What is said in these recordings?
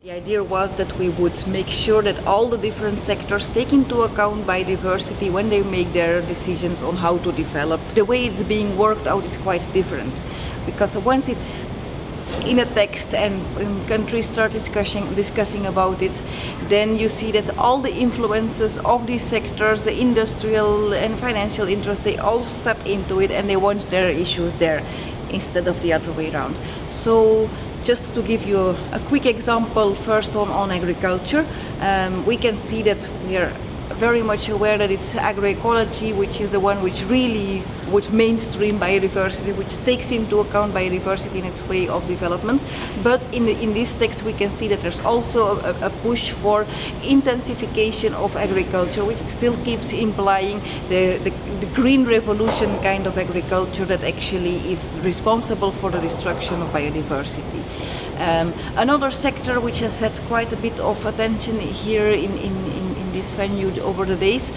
The idea was that we would make sure that all the different sectors take into account biodiversity when they make their decisions on how to develop. The way it's being worked out is quite different, because once it's in a text and countries start discussing about it, then you see that all the influences of these sectors, the industrial and financial interests, they all step into it and they want their issues there instead of the other way around. So just to give you a quick example, first on agriculture, we can see that we are very much aware that it's agroecology which is the one which really would mainstream biodiversity, which takes into account biodiversity in its way of development. But in this text we can see that there's also a push for intensification of agriculture, which still keeps implying the green revolution kind of agriculture that actually is responsible for the destruction of biodiversity. Another sector which has had quite a bit of attention here in this venue over the days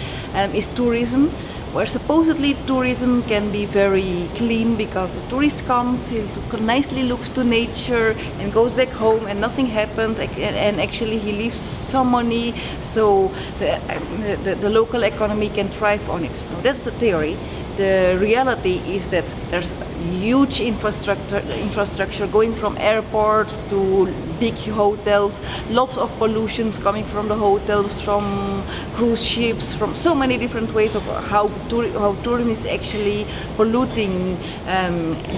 is tourism, where supposedly tourism can be very clean because the tourist comes, he nicely looks to nature and goes back home and nothing happened, and actually he leaves some money so the local economy can thrive on it. Now, that's the theory. The reality is that there's huge infrastructure going from airports to big hotels, lots of pollution coming from the hotels, from cruise ships, from so many different ways of how tourism is actually polluting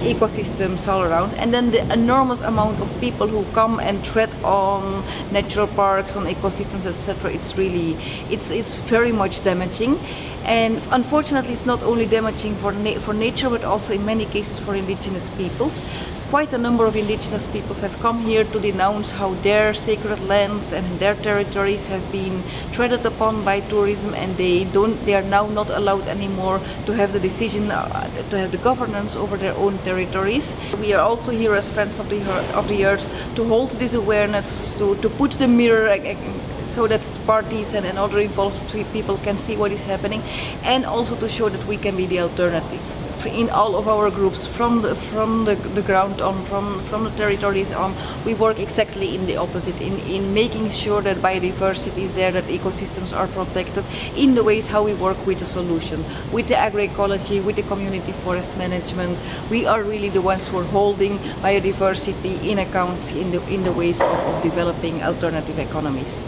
ecosystems all around. And then the enormous amount of people who come and tread on natural parks, on ecosystems, etc. It's very much damaging. And unfortunately, it's not only damaging for nature, but also in many cases for indigenous peoples. Quite a number of indigenous peoples have come here to denounce how their sacred lands and their territories have been treaded upon by tourism, and they are now not allowed anymore to have the decision, to have the governance over their own territories. We are also here as Friends of the Earth to hold this awareness, to put the mirror so that parties and other involved people can see what is happening, and also to show that we can be the alternative. In all of our groups, from the ground on, from the territories on, we work exactly in the opposite, in making sure that biodiversity is there, that ecosystems are protected, in the ways how we work with the solution, with the agroecology, with the community forest management. We are really the ones who are holding biodiversity in account in the ways of developing alternative economies.